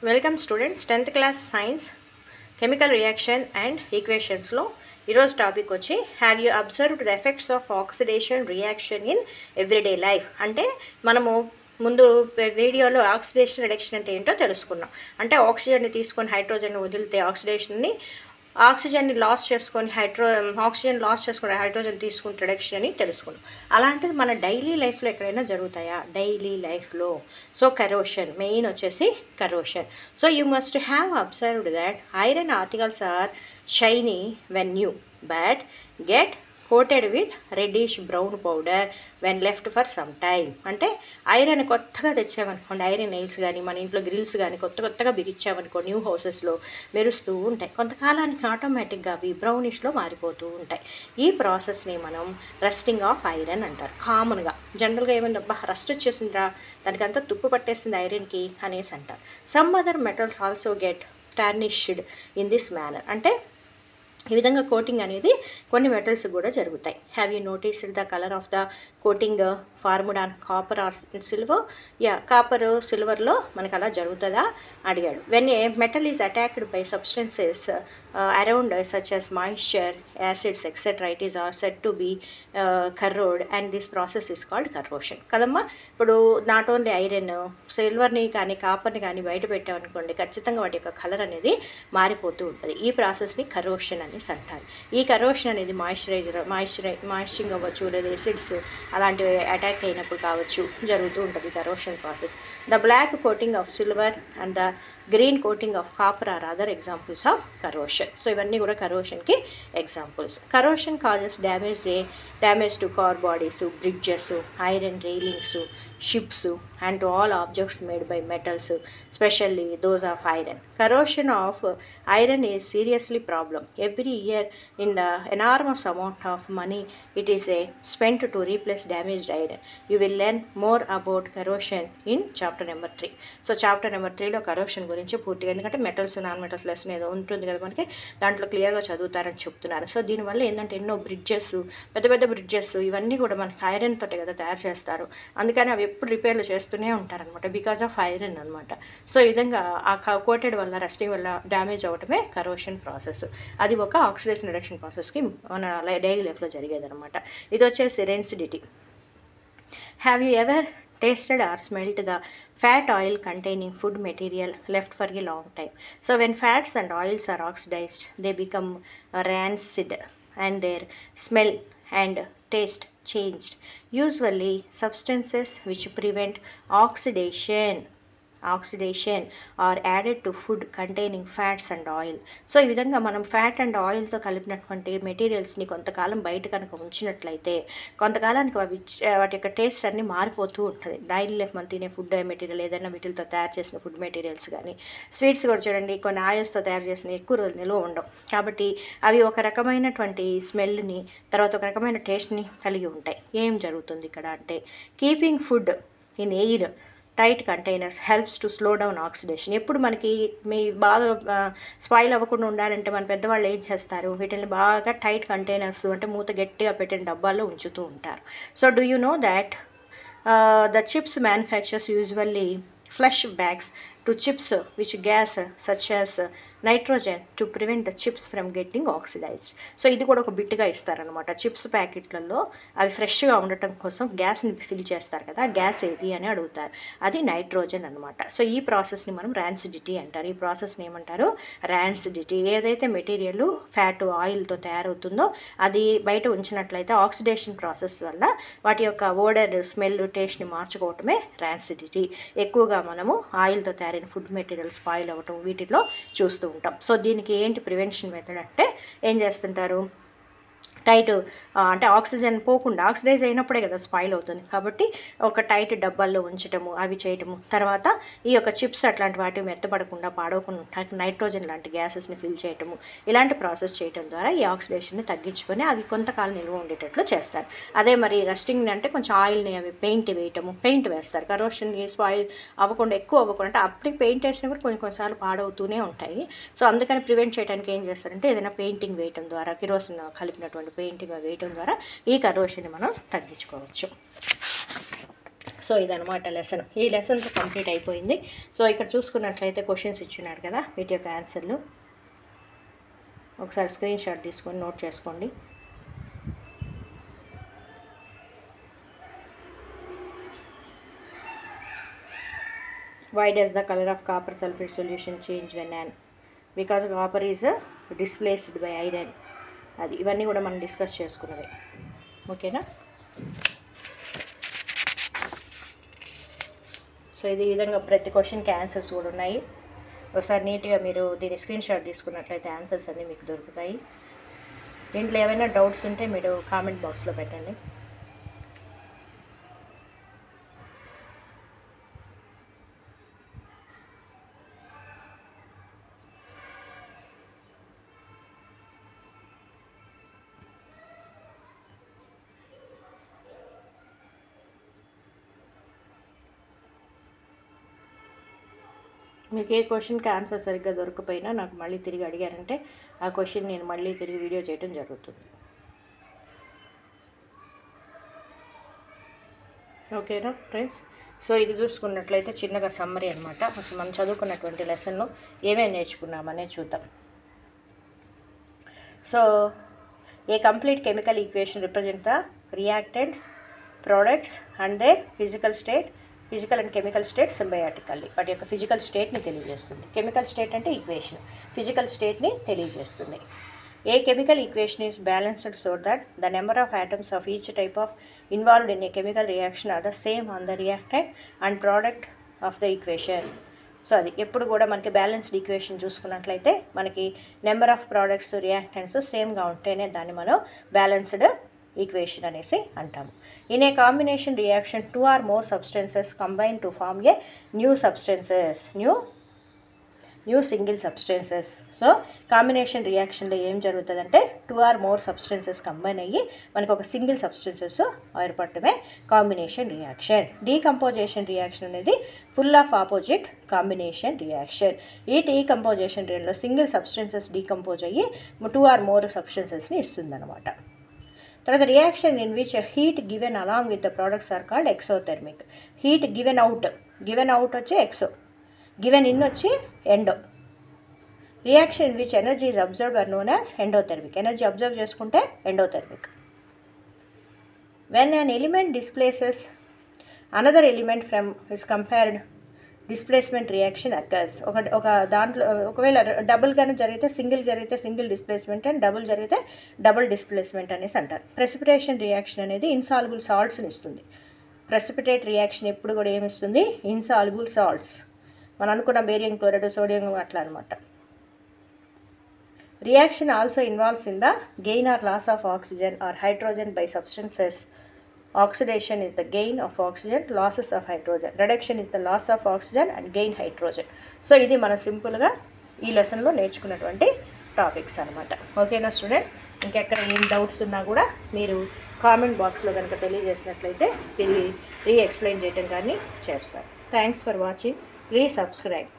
Welcome students 10th class science chemical reaction and ఈక్వేషన్స్లో ఈరోజు topic వచ్చి have you observed the effects of oxidation reaction in everyday life. అంటే మనము ముందు వీడియోలో ఆక్సిడేషన్ రిడక్షన్ అంటే ఏంటో తెలుసుకున్నాం. అంటే ఆక్సిజన్ని తీసుకొని హైడ్రోజన్ వదిలితే ఆక్సిజన్ని లాస్ చేసుకొని ఆక్సిజన్ లాస్ చేసుకుని హైడ్రోజన్ తీసుకుని రిడక్షన్ అని తెలుసుకున్నాం. అలాంటిది మన డైలీ లైఫ్లో ఎక్కడైనా జరుగుతాయా? డైలీ లైఫ్లో. సో కరోషన్ మెయిన్ వచ్చేసి corrosion. So you must have observed that iron articles are shiny when new but get coated with reddish brown powder when left for some time. అంటే ఐరన్ కొత్తగా తెచ్చామనుకోండి, iron nails కానీ మన ఇంట్లో grills కానీ కొత్తగా బిగించామనుకో new హౌసెస్లో మెరుస్తూ ఉంటాయి. కొంతకాలానికి ఆటోమేటిక్గా అవి బ్రౌనిష్లో మారిపోతూ ఉంటాయి. ఈ ప్రాసెస్ని మనం రస్టింగ్ ఆఫ్ ఐరన్ అంటారు. కామన్గా జనరల్గా ఏమైందబ్బా రస్ట్ వచ్చేసిందిరా, దానికి అంతా తుప్పు పట్టేసింది ఐరన్కి అనేసి అంటారు. Some other metals also get tarnished in this manner. అంటే ఈ విధంగా కోటింగ్ అనేది కొన్ని మెటల్స్ కూడా జరుగుతాయి. Have you noticed the colour of the coating formed on copper or silver? Copper సిల్వర్లో మనకు అలా జరుగుతుందా అడిగాడు. When a metal is attacked by substances around such as moisture, acids etcetera, it is are said to be corroded and this process is called corrosion. కదమ్మా, ఇప్పుడు not only iron, సిల్వర్ని కానీ కాపర్ని కానీ బయట పెట్టామనుకోండి, ఖచ్చితంగా వాటి యొక్క కలర్ అనేది మారిపోతూ ఉంటుంది. ఈ ప్రాసెస్ని కరోషన్ అనేసి అంటారు. ఈ కరోషన్ అనేది మాయిశ్చరింగ్ అవ్వచ్చు, లేదా ఎసిడ్స్ అలాంటివి అటాక్ అయినప్పుడు కావచ్చు జరుగుతూ ఉంటుంది corrosion process. The black coating of silver and the green coating of copper are other examples of corrosion. So ఇవన్నీ కూడా కరోషన్కి examples. Corrosion causes damage to car bodies, bridges, iron railings, ships and to all objects made by metals, especially those of iron. Corrosion of iron is seriously problem. Every year in the enormous amount of money it is spent to replace damaged iron. You will learn more about corrosion in chapter number 3. So chapter number 3లో corrosion గురించి పూర్తిగా, ఎందుకంటే metals non metals lesson ఏదో ఉంటుంది కదా మనకి, దాంట్లో క్లియర్గా చదువుతారని చెప్తున్నారు. సో దీనివల్ల ఏంటంటే ఎన్నో బ్రిడ్జెస్, పెద్ద బ్రిడ్జెస్ ఇవన్నీ కూడా మనకి ఐరన్ తోటే కదా తయారు చేస్తారు. అందుకని అవి ఎప్పుడు రిపేర్లు చేస్తూనే ఉంటారనమాట, బికాజ్ ఆఫ్ ఐరన్ అనమాట. సో ఈ విధంగా ఆ కోటెడ్ వల్ల, రస్టింగ్ వల్ల డ్యామేజ్ అవటమే కరోషన్ ప్రాసెస్. అది ఒక ఆక్సిడేషన్ రిడక్షన్ ప్రాసెస్కి మన డైలీ లైఫ్లో జరిగేదనమాట. ఇది వచ్చేసి rancidity. Have you ever tasted or smelt the fat oil containing food material left for a long time? So when fats and oils are oxidized, they become rancid and their smell and taste changed. Usually substances which prevent oxidation are added to food containing fats and oil. So ఈ విధంగా మనం fat and ఆయిల్తో కలిపినటువంటి మెటీరియల్స్ని కొంతకాలం బయట కనుక ఉంచినట్లయితే కొంతకాలానికి వాటి యొక్క టేస్ట్ అన్నీ మారిపోతూ ఉంటుంది. డైలీ లైఫ్ మనం తినే ఫుడ్ మెటీరియల్ ఏదైనా వీటితో తయారు చేసిన ఫుడ్ మెటీరియల్స్ కానీ, స్వీట్స్ కూడా చూడండి కొన్ని ఆయిల్స్తో తయారు చేసిన ఎక్కువ రోజులు నిల్వ ఉండవు. కాబట్టి అవి ఒక రకమైనటువంటి స్మెల్ని, తర్వాత ఒక రకమైన టేస్ట్ని కలిగి ఉంటాయి. ఏం జరుగుతుంది ఇక్కడ అంటే, keeping food in air tight containers helps to slow down oxidation. ఎప్పుడు మనకి బాగా స్పాయిల్ అవ్వకుండా ఉండాలంటే మన పెద్దవాళ్ళు ఏం చేస్తారు, వీటిని బాగా టైట్ కంటైనర్స్ అంటే మూత గట్టిగా పెట్టిన డబ్బాల్లో ఉంచుతూ ఉంటారు. So do you know that the chips manufacturers usually flush bags to chips which gas such as nitrogen to prevent the chips from getting oxidized. So ఇది కూడా ఒక బిట్గా ఇస్తారనమాట. చిప్స్ ప్యాకెట్లలో అవి ఫ్రెష్గా ఉండటం కోసం గ్యాస్ని ఫిల్ చేస్తారు కదా, గ్యాస్ ఏది అని అడుగుతారు. అది నైట్రోజన్ అనమాట. సో ఈ ప్రాసెస్ని మనం ర్యాన్సిడిటీ అంటారు. ఈ ప్రాసెస్ని ఏమంటారు? ర్యాన్సిడిటీ. ఏదైతే మెటీరియల్ ఫ్యాట్ ఆయిల్తో తయారవుతుందో అది బయట ఉంచినట్లయితే ఆక్సిడేషన్ ప్రాసెస్ వల్ల వాటి యొక్క ఓడర్, స్మెల్, టేస్ట్ని మార్చుకోవటమే ర్యాన్సిడిటీ. ఎక్కువగా మనము ఆయిల్తో తయారైన ఫుడ్ మెటీరియల్ స్పాయిల్ అవ్వటం వీటిలో చూస్తూ ఉంటాం. సో దీనికి ఏంటి ప్రివెన్షన్ మెథడ్ అంటే ఏం చేస్తుంటారు, టైట్ అంటే ఆక్సిజన్ పోకుండా, ఆక్సిడైజ్ అయినప్పుడే కదా స్పాయిల్ అవుతుంది, కాబట్టి ఒక టైట్ డబ్బాల్లో ఉంచటము, అవి చేయటము. తర్వాత ఈ యొక్క చిప్స్ అట్లాంటి వాటివి మెత్తపడకుండా, పాడవకుండా నైట్రోజన్ లాంటి గ్యాసెస్ని ఫిల్ చేయటము, ఇలాంటి ప్రాసెస్ చేయడం ద్వారా ఈ ఆక్సిడేషన్ని తగ్గించుకొని అవి కొంతకాలం నిల్వ ఉండేటట్లు చేస్తారు. అదే మరి రస్టింగ్ అంటే కొంచెం ఆయిల్ని అవి పెయింట్ వేస్తారు. కరోషన్ని స్పాయిల్ అవ్వకుండా, ఎక్కువ అవ్వకుండా, అంటే అప్పటికి పెయింట్ వేసినా కూడా కొన్నిసార్లు పాడవుతూనే ఉంటాయి. సో అందుకని ప్రివెంట్ చేయడానికి ఏం చేస్తారంటే ఏదైనా పెయింటింగ్ వేయటం ద్వారా, కిరోసిన్ కలిపినటువంటి పెయింటింగ్ వేయటం ద్వారా ఈ కరోషన్ని మనం తగ్గించుకోవచ్చు. సో ఇదనమాట లెసన్. ఈ లెసన్తో కంప్లీట్ అయిపోయింది. సో ఇక్కడ చూసుకున్నట్లయితే క్వశ్చన్స్ ఇచ్చినారు కదా, వీటి యొక్క ఆన్సర్లు ఒకసారి స్క్రీన్ షాట్ తీసుకొని నోట్ చేసుకోండి. Why does the color of copper sulfate solution change when an? Because copper is displaced by iron. అది ఇవన్నీ కూడా మనం డిస్కస్ చేసుకున్నవి. ఓకేనా? సో ఇది విధంగా ప్రతి క్వశ్చన్కి ఆన్సర్స్ కూడా ఉన్నాయి. ఒకసారి నీట్గా మీరు దీని స్క్రీన్ షాట్ తీసుకున్నట్లయితే ఆన్సర్స్ అన్నీ మీకు దొరుకుతాయి. దీంట్లో ఏమైనా డౌట్స్ ఉంటే మీరు కామెంట్ బాక్స్లో పెట్టండి. మీకు ఏ క్వశ్చన్కి ఆన్సర్ సరిగ్గా దొరకపోయినా నాకు మళ్ళీ తిరిగి అడిగారంటే ఆ క్వశ్చన్ నేను మళ్ళీ తిరిగి వీడియో చేయడం జరుగుతుంది. ఓకేనా ఫ్రెండ్స్? సో ఇది చూసుకున్నట్లయితే చిన్నగా సమ్మరీ అనమాట. అసలు మనం చదువుకున్నటువంటి లెసన్లో ఏమేమి నేర్చుకున్నామనే చూద్దాం. So a complete chemical equation represent the reactants, products and their physical and chemical state symbolically. వాటి యొక్క ఫిజికల్ స్టేట్ని తెలియజేస్తుంది. కెమికల్ స్టేట్ అంటే ఈక్వేషన్, ఫిజికల్ స్టేట్ని తెలియజేస్తుంది. A chemical equation is balanced so that the number of atoms of each type of involved in a chemical reaction are the same on the reactant and product of the equation. So అది ఎప్పుడు కూడా మనకి balanced equation చూసుకున్నట్లయితే మనకి number of products, reactants సేమ్గా ఉంటేనే దాన్ని మనం బ్యాలెన్స్డ్ ఈక్వేషన్ అనేసి అంటాము. In a combination reaction 2 or more substances combine to form a new single substances. So combination రియాక్షన్లో ఏం జరుగుతుందంటే 2 or more substances కంబైన్ అయ్యి మనకు ఒక సింగిల్ సబ్స్టెన్సెస్ ఏర్పడటమే కాంబినేషన్ రియాక్షన్. డీకంపోజిషన్ రియాక్షన్ అనేది full of opposite combination reaction. ఈ decomposition రియాక్షన్లో సింగిల్ సబ్స్టెన్సెస్ డీకంపోజ్ అయ్యి 2 or more సబ్స్టెన్సెస్ని ఇస్తుందన్నమాట. తర్వాత reaction in which heat given along with the products are called exothermic. Heat given out వచ్చి exo, given in వచ్చి endo. Reaction in which energy is observed are known as endothermic. Energy observe చేసుకుంటే endothermic. When an element displaces another element from is compared displacement reaction occurs. ఒక దాంట్లో ఒకవేళ డబుల్గానే జరిగితే single displacement and double జరిగితే double displacement అనేసి అంటారు. Precipitation reaction అనేది insoluble సాల్ట్స్ని ఇస్తుంది. ప్రెసిపిటేట్ రియాక్షన్ ఎప్పుడు కూడా ఏమిస్తుంది? Insoluble salts. మనం అనుకున్న బేరియం క్లోరైడ్, సోడియం అట్లా అనమాట. Reaction also involves in the gain or loss of oxygen or hydrogen by substances. Oxidation is the gain of oxygen, losses of hydrogen. Reduction is the loss of oxygen and gain hydrogen. So ఇది మనం సింపుల్గా ఈ లెసన్లో నేర్చుకున్నటువంటి topics అనమాట. ఓకేనా student? ఇంకెక్కడ ఏం డౌట్స్ ఉన్నా కూడా మీరు కామెంట్ బాక్స్లో కనుక తెలియజేసినట్లయితే తిరిగి ఎక్స్ప్లెయిన్ చేయడం కానీ చేస్తారు. Thanks for watching. Please subscribe.